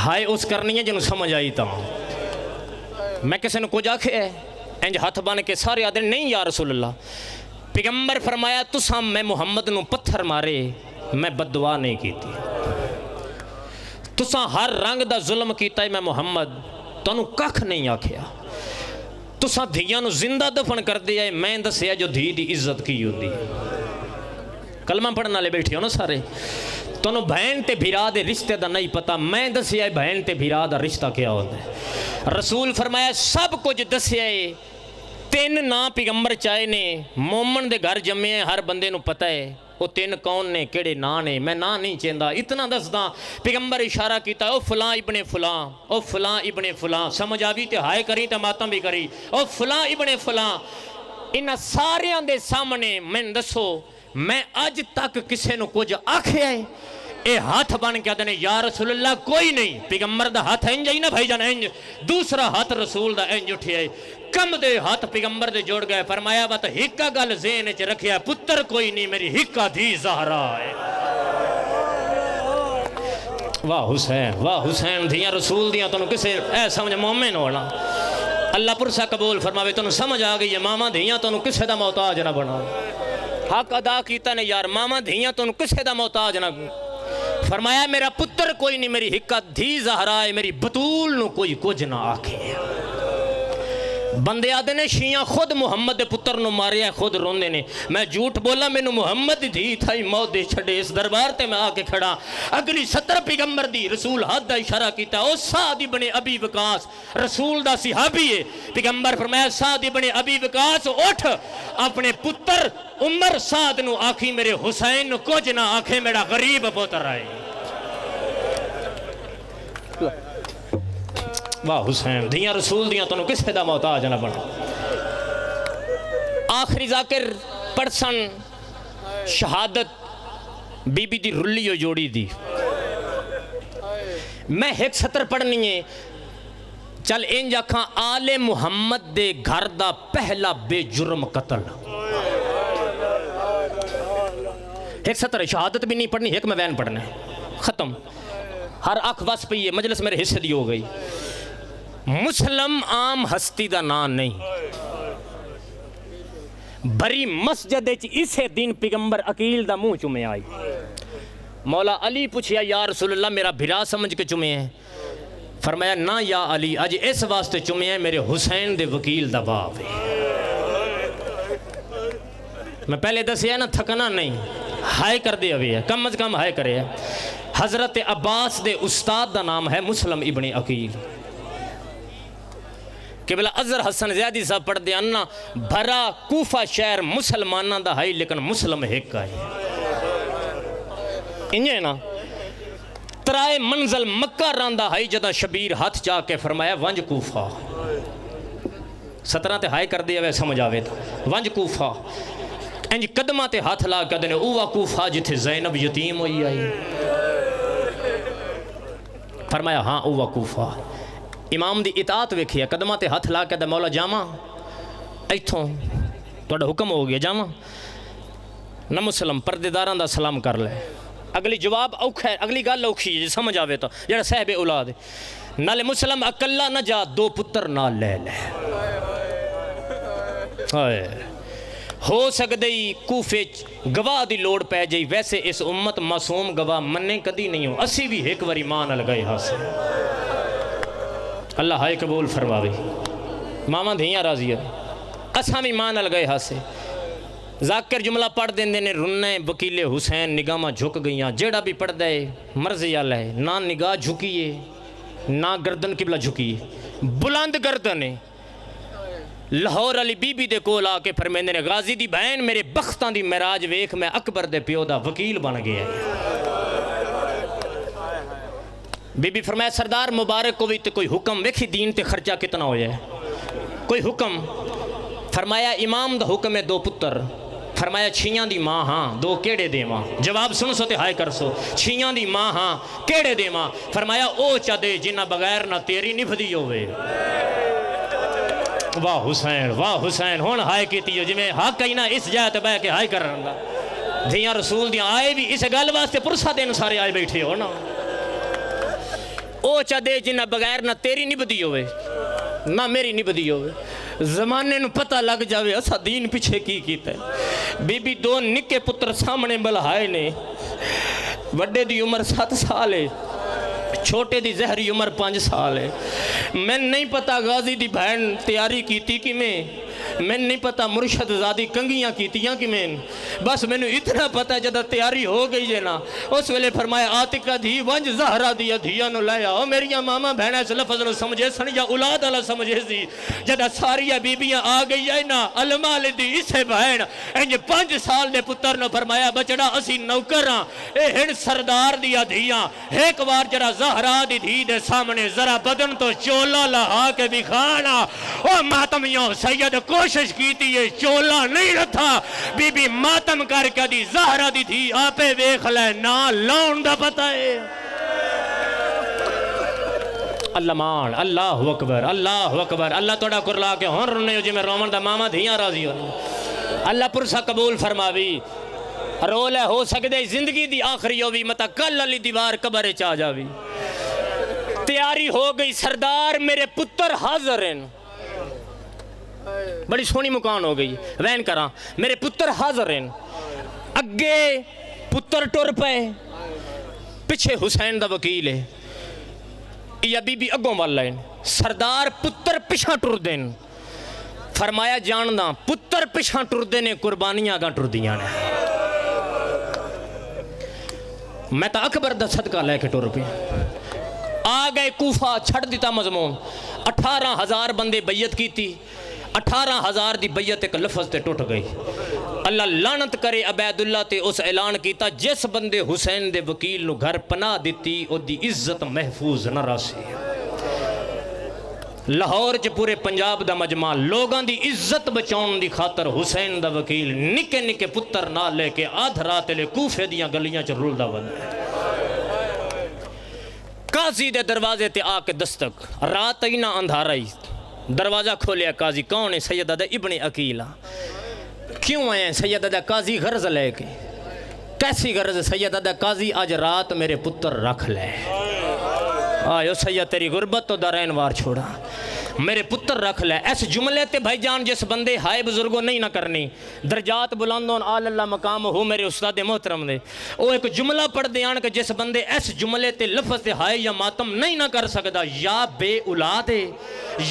ہائے اس کرنی ہے جنہوں سمجھ آئی تا میں کسے نو کچھ آکھے ہے انج ہاتھ بانے کے سارے آدھے نہیں یا رسول اللہ پیغمبر فرمایا تساں میں محمد نو پتھر مارے میں بددعا نہیں کیتی تساں ہر رنگ دا ظلم کیتا ہے میں محمد تانوں ککھ نہیں آکھیا تساں دھیاں نو زندہ دفن کر دیا ہے میں دسیا جو دھی دی عزت کی ہوتی کلمہ پڑھنا لے بیٹھی ہو نا سارے تانوں بہن تے بھیرا دے رشتے دا نہیں پتا میں دسیا ہے بہن تے بھیرا دا رشتہ کیا ہوتا ہے رسول فرمایا سب کچھ دسیا ہے 3 نا پیغمبر چاہے نے مومن دے گھر جمعے ہیں ہر بندے نو پتہ ہے وہ 3 کون نے کیڑے نا نے میں نا نہیں چاہتا اتنا دسدا پیغمبر اشارہ کیتا او فلاں ابن فلاں او فلاں ابن فلاں سمجھ آوی تے ہائے کری تے ماتم بھی کری او فلاں ابن فلاں انہاں ساریاں دے سامنے میں دسو میں اج تک کسے نو کچھ آکھے ہے اے ہاتھ بن کے آدھنے یا رسول اللہ کوئی نہیں پیغمبر دا ہاتھ انج ہی نا بھائی جان انج دوسرا ہاتھ رسول دا انج اٹھے ہے کم دے ہاتھ پیغمبر دے جوڑ گئے فرمایا بات ہکا گل ذہن چ رکھیا پتر کوئی نہیں میری ہکا دھی زہرا ہے واہ حسین دھیاں رسول دیاں تنوں کسے اے سمجھ مومن ہونا اللہ پرسا قبول فرماوے تنوں سمجھ آ گئی ہے ماما دھیاں تنوں کسے دا محتاج نہ بنا حق ادا کیتا نے یار ماما دھیاں تنوں کسے دا محتاج نہ فرمایا میرا پتر کوئی نہیں میری ہکا دھی زہرا ہے میری بطول نو کوئی کچھ نہ آکھے بندے آدھے نے شیعہ خود محمد پتر نو ماریا خود روندے نے میں جھوٹ بولا میں نو محمد دی تھائی موت دے چھڑے اس دربار تے میں آکے کھڑا اگلی 70 پیغمبر دی رسول حد دا اشارہ کیتا او سعد ابن ابی وقاص رسول دا صحابی ہے پیغمبر فرمایا سعد ابن ابی وقاص اٹھ اپنے پتر عمر سعد نو آکھی میرے حسین نو کچھ نہ آکھے میرا غریب پتر آئے واہ حسین دھیاں رسول دیاں تنوں کسے دا محتاج نہ بنا آخری ذاکر پرسن شہادت بی بی دی رلیو جوڑی دی میں ایک سطر پڑھنی ہے چل انج آکھاں آل محمد دے گھر دا پہلا بے جرم قتل ایک سطر ہے شہادت بھی نہیں پڑھنی ایک میں وین پڑھنا ہے ختم ہر آنکھ بس پہ یہ مجلس میرے حصے دی ہو گئی مسلم عام ہستی دا نام نہیں بری مسجد اسے دن پیغمبر عقیل دا منہ چمے آئی مولا علی پوچھیا یا رسول اللہ میرا بھرا سمجھ کے چمے ہیں فرمایا نہ یا علی اج اس واسطے چمے ہیں میرے حسین دے وکیل دا باپ ہے میں پہلے دسیا نا تھکنا نہیں ہائے کر دے ہوئے ہے کم از کم ہائے کرے ہے حضرت عباس دے استاد دا نام ہے مسلم ابن عقیل قبلہ ازر حسن زیادی صاحب پڑھ دے انہا بھرا کوفہ شہر مسلمانہ دا ہے لیکن مسلم ایک کا ہے انجھے نا ترائے منزل مکہ راندہ ہے جدہ شبیر ہاتھ چاہ کے فرمایا ونج کوفہ 17 تے ہائے کر دیا وے سمجھ آوے تھا ونج کوفہ انج قدمہ تے ہاتھ لا کے دنے اوہ کوفہ جتھے زینب یتیم ہوئی آئی فرمایا ہاں اوہ کوفہ امام دی اطاعت ویکھی ہے قدمہ تے ہاتھ لا کے دے مولا جامع ایتھوں توڑا حکم ہو گیا جامع نہ مسلم پردیداران دا سلام کر لے اگلی جواب اوکھا ہے اگلی گال اوکھی ہے سمجھ آوے تو جڑا صاحب اولاد ہے نالے مسلم اکلہ نہ جا 2 پتر نہ لے لے ہو سکدے کوفے گواہ دی لوڑ پہ جائی، ویسے اس امت معصوم گواہ مننے کدی نہیں ہو، اسی بھی ایک واری مان نال گئے ہاسے۔ اللہ ہائے قبول فرماوے، ماما دھیاں راضی ہے، اساں بھی مان نال گئے ہاسے۔ ذاکر جملہ پڑھ دیندے نے رننے وکیل حسین نگاہ جھک گئیاں، جیڑا بھی پڑھ دے مرضی آلہ ہے، نہ نگاہ جھکیے نہ گردن قبلہ جھکیے، بلند گردن ہے۔ لاہور علی بی بی دے کول آ کے فرمیندے نے غازی دی بہن میرے بختاں دی معراج ویکھ، میں اکبر دے پیو دا وکیل بن گیا ہے۔ بی بی فرمایا سردار مبارک کو بھی تے کوئی حکم ویکھی دین تے خرچہ کتنا ہویا ہے، کوئی حکم؟ فرمایا امام دا حکم ہے 2 پتر۔ فرمایا چھیاں دی ماں ہاں 2 کیڑے دے ماں؟ جواب سن سو تے ہائے کر سو، چھیاں دی ماں ہاں کیڑے دے ماں؟ فرمایا او چا دے جنہ بغیر نہ تیری نبھدی ہوئے۔ واہ حسین ہون ہائے کیتی ہو جی میں حق کئی نہ اس جائے تے بہ کے ہائے کر رہا گا۔ دھیاں رسول دیاں آئے بھی اس گل واسطے پرسہ دین سارے آئے بیٹھے ہو نا۔ او چا دے جنہ بغیر نہ تیری نبھدی ہوئے نہ میری نبھدی ہوئے، زمانے نو پتہ لگ جاوے اسا دین پیچھے کی کیتا ہے۔ بی بی 2 نکے پتر سامنے بلہائے نے، وڈے دی عمر 7 سال ہے، چھوٹے دی زہری عمر 5 سال ہے۔ میں نہیں پتا غازی دی بہن تیاری کیتی کی میں نہیں پتا مرشد زادی کنگیاں کیتیاں کی میں، بس میں نے اتنا پتا جدہ تیاری ہو گئی ہے نا، اس ویلے فرمایا آتکہ دھی ونج زہرہ دیا دھیا نو لے آؤ، میریاں ماما بہنہ اس لفظ نو سمجھے سن یا اولاد اللہ سمجھے سی۔ جدہ ساریہ بیبیاں آ گئی ہے نا، علمال دی اسے بہن انج 5 سال دے پتر نو فرمایا بچڑا اسی نوکراں اے ہن سردار دیا دھیاں، ایک بار جرا زہرہ دی دھی دے سامنے ذرا بدن تو چولا لہا کے دکھانا۔ او ماتمیوں سید کوشش کیتی ہے چولا نہیں رتھا، بی بی ماتم کر کے دی زہرہ دی تھی آپے ویکھ لے نا لاؤن دا پتہ ہے۔ اللہ مان، اللہ اکبر، اللہ اکبر، اللہ توڑا کرلا کے ہون رنے ہو جی میں رومن دا ماما دھیاں راضی ہو۔ اللہ پرسا قبول فرماوی، رول ہے ہو سکدے زندگی دی آخری ہووی متا کل علی دیوار قبر چاہ جاوی۔ تیاری ہو گئی سردار میرے پتر حاضر ہیں، بڑی سونی مکان ہو گئی وین کراں، میرے پتر حاضر ہیں، اگے پتر ٹر پے پچھے حسین دا وکیل ہے، یا بی بی اگوں والا ہے، سردار پتر پچھا ٹر دیں، فرمایا جاندہ پتر پچھا ٹر دینے قربانیاں گا ٹر دیاں نے۔ میں تا اکبر دا صدقہ لے کے ٹر پہ آ گئے کوفہ، چھڑ دیتا مضمون، 18,000 بندے بیعت کی تھی، 18,000 دی بیعت ایک لفظ تے ٹوٹ گئی۔ اللہ لعنت کرے عبید اللہ تے اس اعلان کیتا جس بندے حسین دے وکیل نو گھر پناہ دیتی او دی عزت محفوظ نہ راسی۔ لاہور چ پورے پنجاب دا مجمع لوگاں دی عزت بچاؤن دی خاطر حسین دا وکیل نکے نکے پتر نہ لے کے آدھ رات لے کوفے دیاں گلیاں چ رول دا بندے۔ قاضی دے دروازے تے آ کے دستک، رات ہی نہ اندھارا ہی، دروازہ کھولیا قاضی کون ہے؟ سیدہ ابن عقیلہ۔ کیوں آئے ہیں سیدہ قاضی؟ غرض لے کے۔ کیسی غرض؟ سیدہ قاضی آج رات میرے پتر رکھ لے، آئیو سید تیری غربت تو دارین وار چھوڑا، میرے پتر رکھ لے۔ ایس جملے تے بھائی جان جس بندے ہائے بزرگوں نہیں نہ کرنی، درجات بلندون آل اللہ مقام ہو میرے استاد محترم دے، وہ ایک جملہ پڑھ دیان کہ جس بندے ایس جملے تے لفظ تے ہائے یا ماتم نہیں نہ کر سکتا، یا بے اولاد ہے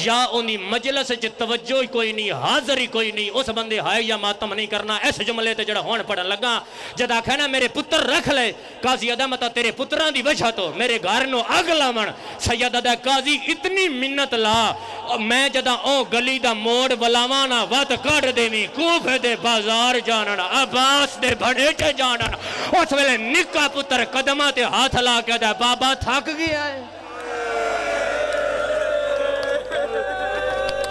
یا انہی مجلس چ توجہ کوئی نہیں، حاضری کوئی نہیں، اس بندے ہائے یا ماتم نہیں کرنا۔ ایس جملے تے جڑا ہون پڑھن لگا جدا کہنا میرے پتر رکھ لے، قاضی ادا متا تیرے پتران دی وجہ تو میرے گھر نو اگ لاون۔ سید ادا قاضی اتنی منت لا، میں جدا او گلی دا موڑ بلاوانا وات کڑ دیویں کوفے دے بازار جاننا، عباس دے بھڑیٹے جاننا۔ اس ویلے نکا پتر قدمہ تے ہاتھ لا کے دا بابا تھک گیا ہے۔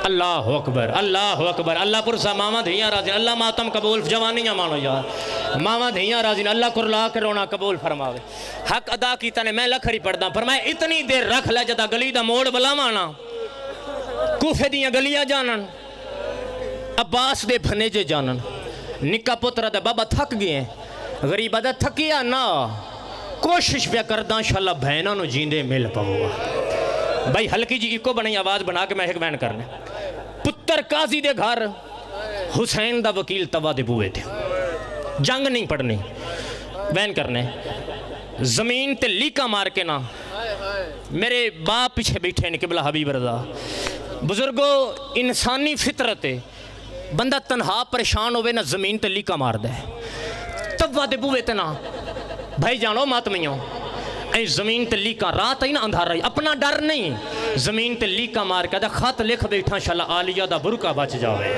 اللہ اکبر، اللہ اکبر، اللہ پرسا ماما دھیاں راضی، اللہ ماتم قبول، جوانیاں مانو یار، ماما دھیاں راضی، اللہ کرلا کے رونا قبول فرماوے۔ حق ادا کیتا نے میں لکھری پڑھدا، فرمایا اتنی دیر رکھ لے جدا گلی دا موڑ بلاوانا، کوفے دیاں گلیاں جانن، عباس دے بھنیجے جانن۔ نکا پترہ دے بابا تھک گئے ہیں، غریبہ دے تھکیا نا، کوشش پہ کرداں انشاءاللہ بہنوں نو جیندے مل پاؤگا۔ بھائی ہلکی جی ایکو بنائی آواز بنا کے میں ایک بیان کرنے۔ پتر قاضی دے گھر حسین دا وکیل توا دے بوئے تھے، جنگ نہیں پڑھنی، بین کرنے، زمین تے لیکا مار کے نا، میرے باپ پیچھے بیٹھے نے قبلہ حبیب رضا، بزرگو انسانی فطرت ہے، بندہ تنہا پریشان ہوئے نا زمین تے لیکا مار دے، توا دے بوئے تے نا بھائی جانو ماتمیوں، اے زمین تے لیکا رات ہی نا اندھار رہی، اپنا ڈر نہیں، زمین تے لیکا مار کے دا خط لکھ بیٹھا شاءاللہ آلیہ دا برکہ بچ جاوے۔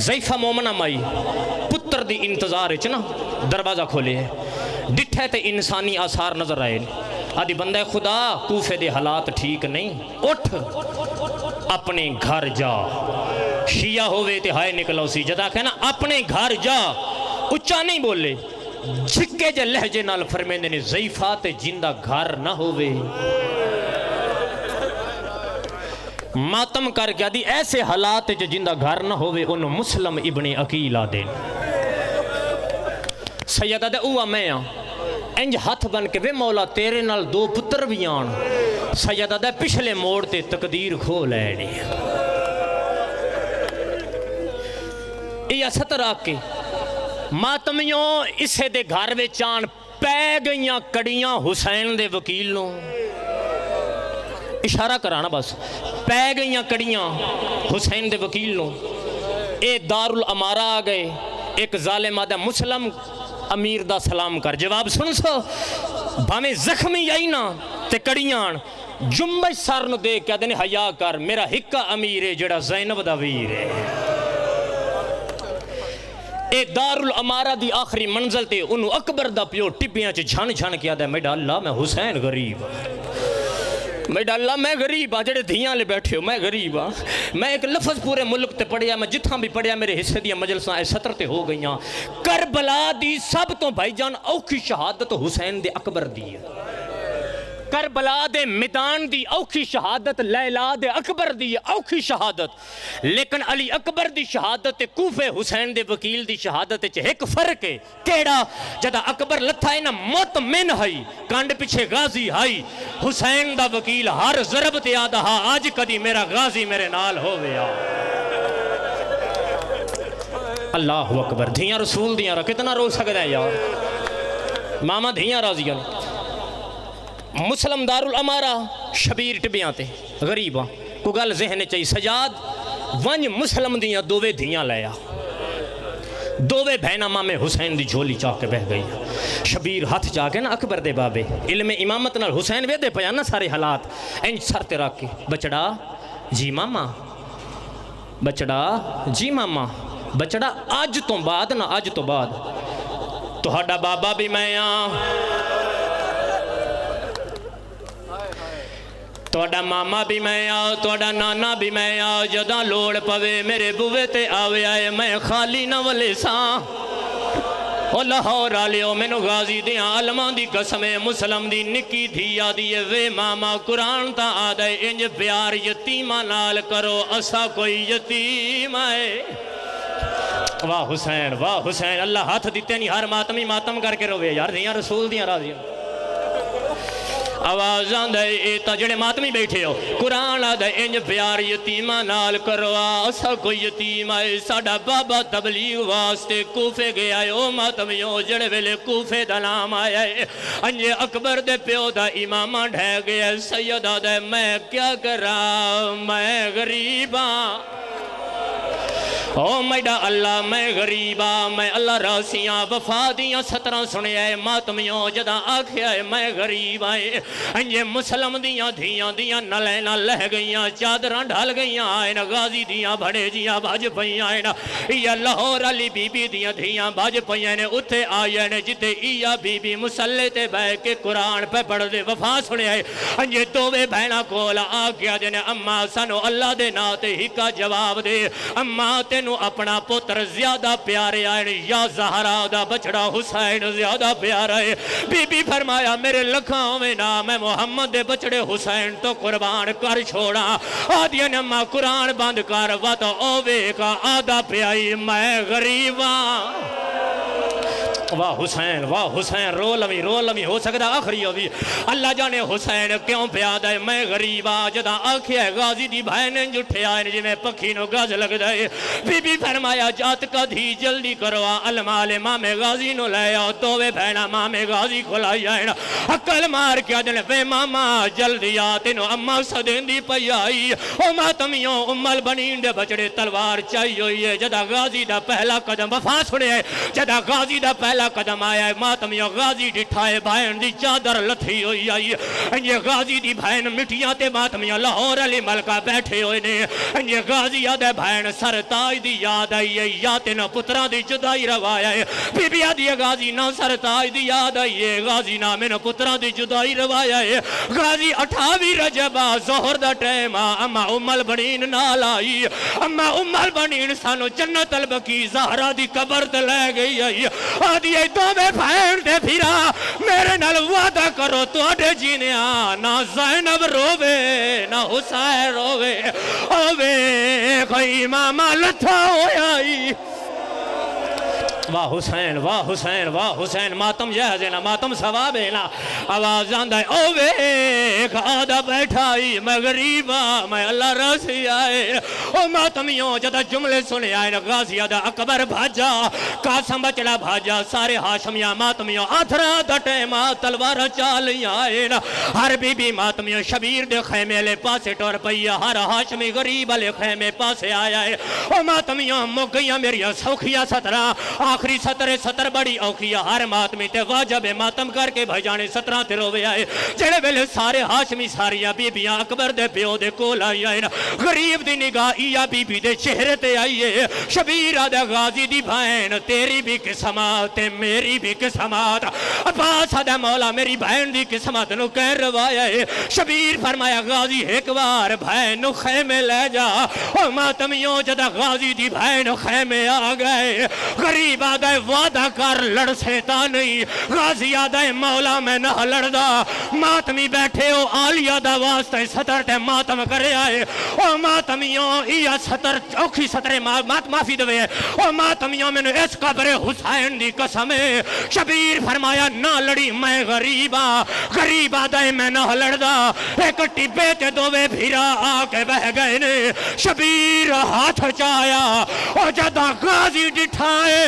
زیفہ مومنہ مائی پتر دی انتظار ہے چنا دروازہ کھولے ہے، ڈٹھے تے انسانی آثار نظر آئے، آدھی بندہ خدا کوفے دے حالات ٹھیک نہیں، اٹھ اپنے گھر جا، شیعہ ہوئے تے ہائے نکلو سی، جدا کہنا اپنے گھر جا، اچھا نہیں بولے، جھکے جے لہجے نال فرمیندے نے زیفہ تے جندہ گھر نہ ہوئے، ماتم کر کے دی ایسے حالات جو جندہ گھر نہ ہوئے انہوں مسلم ابن عقیل آدین، سیدہ دے اوہ میں انج ہاتھ بن کے وے مولا تیرے نال دو پتر بھی آن، سیدہ دے پچھلے موڑ تے تقدیر کھو لینے، یہ ستر آکے ماتمیوں اسے دے گھر وے چان پے گئیاں کڑیاں حسین دے وکیلوں، اشارہ کرانا بس، پے گئیاں کڑیاں حسین دے وکیلوں، اے دارالامارہ آ گئے، ایک ظالم آدھا مسلم امیر دا سلام کر، جواب سن سو، بھامیں زخمی آئی نا تے کڑیاں جنبش سر نو دے کیا دینے حیاء کر، میرا ہکا امیر ہے جڑا زینب دا ویر ہے، اے دارالامارہ دی آخری منزل تے انہوں اکبر دا پیو ٹپیاں چے جھن جھن کیا دے، میڈا اللہ میں حسین غریب میڈا اللہ میں غریب ہاں، جڑے دھیاں لے بیٹھے ہو میں غریب ہاں، میں ایک لفظ پورے ملک تے پڑھیا، میں جتھاں بھی پڑھیا میرے حصے دیا مجلساں اے ستر تے ہو گئیاں، کربلا دی سب تو بھائی جان اوکھی شہادت حسین دے اکبر دی ہے، کربلا دے میدان دی اوکھی شہادت لیلا دے اکبر دی اوکھی شہادت، لیکن علی اکبر دی شہادت کوفے حسین دے وکیل دی شہادت ایک فرق ہے، کیڑا جدہ اکبر لتھا ہے نا مطمئن ہائی، کانڈ پیچھے غازی ہائی، حسین دا وکیل ہر ضرب تے آدھا آج کدی میرا غازی میرے نال ہو گیا، اللہ اکبر، دھیاں رسول دیاں رہا کتنا رو سکتا ہے یار، ماما دھیاں راضیاں، مسلم دارالامارہ شبیر ٹبیاں تے غریباں کو گل ذہن چاہی سجاد ونج مسلم دیاں دووے دھیاں لیا، دووے بہنا مامے حسین دی جھولی چاہ کے بہ گئی، شبیر ہاتھ جا کے نا اکبر دے بابے علم امامت نال حسین وے دے پیا نا سارے حالات، انج سر تے رکھ کے بچڑا جی ماما، بچڑا جی ماما، بچڑا آج تو بعد نا آج تو بعد تہاڈا بابا بھی میں توڑا ماما بھی میں توڑا نانا بھی میں جداں لوڑ پوے میرے بوے تے آوے آئے میں خالی نہ ولے ساں، او لاہور آلیو مینو غازی دیاں علمان دی قسمیں مسلم دی نکی دھیا دیئے وے ماما قرآن تا آدھے انج پیار یتیمہ نال کرو اسا کوئی یتیم آئے، واہ حسین اللہ ہاتھ دیتے نہیں ہر ماتمی ماتم کر کے روے یار دیاں رسول دیاں راضیاں، آوازاں دے ایتا جڑے ماتمی بیٹھے ہو قرآن دے انج پیار یتیمہ نال کرو اسا کوئی یتیم آئے، ساڑا بابا تبلیغ واسطے کوفے گیا ہے، او ماتمیوں جڑے ویلے کوفے دا نام آیا ہے، انجے اکبر دے پیو دا امامہ ڈھے گیا ہے، سیدہ دے میں کیا کرا میں غریباں، او میڈا اللہ میں غریبا میں اللہ راسیاں وفا دیاں سترہ سنے آئے ماتمیوں جدہ آکھے آئے میں غریب آئے، انجے مسلم دیاں دھیاں دیاں نلینا لہ گئیاں چادران ڈھال گئیاں آئے نا غازی دیاں بھڑے جیاں باج پہیاں آئے نا یا لاہور علی بی بی دیاں دھیاں باج پہیاں نے اتھے آئے نے جتے یا بی بی مسلح تے بہ کے قرآن پہ پڑھ دے وفا سنے آئے، انجے دووے بہنا کولا آکھیا جنے اممہ سانو اللہ دے ناتے ہی کا جواب دے، اممہ تے اپنا پتر زیادہ پیارے آئے یا زہرا دا بچڑا حسین زیادہ پیارا ہے، بی بی فرمایا میرے لکھاں میں نام ہے محمد دے بچڑے حسین تو قربان کر چھوڑا، آدھیا نمہ قرآن بند کر وط اوے کا آدھا پیائی میں غریباں، واہ حسین رو لمی ہو سکتا آخری ہوئی اللہ جانے حسین کیوں پیاد ہے میں غریب جدا آنکھیں ہے غازی دی بھائنے جھٹے آئے جی میں پکھی نو گاز لگ دائے بی بی فرمایا جات کا دھی جلدی کرو المال مام غازی نو لے آؤ دووے بھینا مام غازی کھلائی آئے اکل مار کیا دن وے ماما جلدی آتے نو اممہ صدین دی پئی آئی او ماتمیوں امال بنین دے بچڑے تلوار چاہی ہوئی ہے جدا غازی دا پہلا قدم وفا سنے جدا غازی دا پہلا قدم آیا ہے ماتمیوں غازی ڈٹھائے بھائن دی چادر لتھی ہوئی آئی یہ غازی دی بھائن مٹیاں تے ماتمیوں لاہور علی ملکہ بیٹھے ہوئے نے یہ غازی یاد ہے بھائن سر تاج دی یاد آئی ہے یاتے نہ پتران دی جدائی روایا ہے بی بی آدھی غازی نہ سر تاج دی یاد آئی ہے غازی نہ میں نہ پتران دی جدائی روایا ہے غازی 28 رجبہ زہر دا ٹیمہ اما امال بنین نال آئی اما امال بنین سانو جنت البقی زہرہ دی قبر تے لے گئی آئی آدھی دو میں بھائن دے پھرا میرے نال وعدہ کرو تو آڈے جینے نہ زینب روے نہ حسین روے اوے کوئی ماما لتھا ہوئی واہ حسین ماتم جہزینا ماتم ثوابینا آواز آندہ ہے اوے ایک آدھا بیٹھائی میں غریبا میں اللہ رسی آئے او ماتمیوں جدہ جملے سنے آئے غازی آدھا اکبر بھاجا قاسم بچڑا بھاجا سارے ہاشمیاں ماتمیوں آدھرا دٹے ماں تلوار چالی آئے ہر بی بی ماتمیوں شبیر دے خیمے لے پاسے ٹور پئیا ہر ہاشمی غریب لے خیمے پاسے آیا ہے او ماتمیوں مگیاں میری سوکھیا سترہ آخری ستر بڑی اوکھیا ہر ماتمی تے واجب ماتم کر کے بھجانے 17 تے روے آئے جڑے ویلے سارے ہاشمی ساریاں بی بیاں اکبر دے پیو دے کول آئی آئے غریب دی نگاہ یا بی بی دے چہرے تے آئیے شبیر آدھا غازی دی بھائن تیری بھی قسمات میری بھی قسمات عباس آدھا مولا میری بھائن دی قسمت نو کہہ روایا ہے شبیر فرمایا غازی ایک بار بھائن نو خیمے لے جا او ماتمیوں جدا غازی دی بھائن خیمے آ گئے غریب آدھے وعدہ کر لڑ سیتا نہیں غازی آدھے مولا میں نہ لڑدا ماتمی بیٹھے ہو آلیا دا واسطہ ستر تے ماتم کرے آئے او ماتمیوں یا ستر اوکھی سترے معافی دوے او ماتمیوں میں نے اس قبر حسین دی قسمیں شبیر فرمایا نہ لڑی میں غریبا غریب آدھے میں نہ لڑدا ایک ٹبے تے دوے بھیرا آکے بہ گئے نے شبیر ہاتھ چایا او جدا غازی ڈٹھائے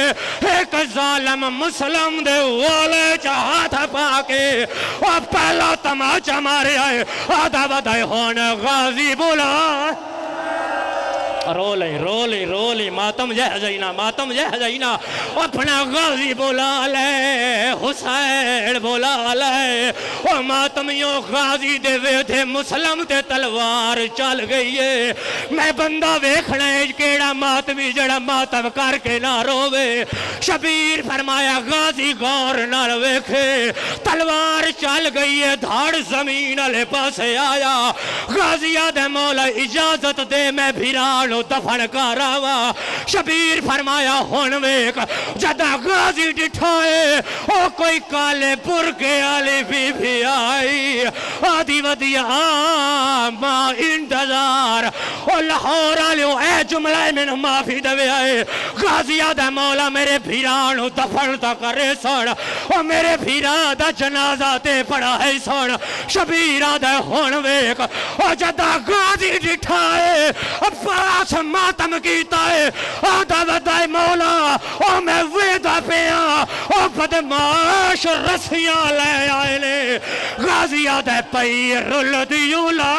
ایک ظالم مسلم دے والے چاہت پاکے اور پہلا تماچا مارے آئے آدھا بدائے ہونے غازی بولا رولی ماتم جہزینا اپنا غازی بولا لے حسین بولا لے اور ماتمیوں غازی دے ویدھے مسلم تے تلوار چل گئی ہے میں بندہ ویکھنے کیڑا ماتمی جڑا ماتم کر کے نہ روے شبیر فرمایا غازی غور نہ ویکھے تلوار چل گئی ہے دھاڑ زمین علیہ پاسے آیا غازی آدھے مولا اجازت دے میں بھیرانو دفن کراوا شبیر فرمایا ہون ویک جدا غازی ڈٹھائے او کوئی کالے برگے آلی بی بھی آئی آدھی ودیا ماں انتظار او لاہور آلیو اے جملہ میں معافی دوے آئے غازی آدھے مولا میرے بھیرانو دفن تا کرے سوڑ او میرے بھیران دا جنازہ تے پڑا ہے سوڑ شبیر آدھے ہون ویک او جدا غازی ڈٹھائے پاس ماتم کیتا ہے آدھا بدائے مولا او میں ویدہ پیا او بدماش رسیاں لے آئے لے غازی آدھے پئی رل دیولا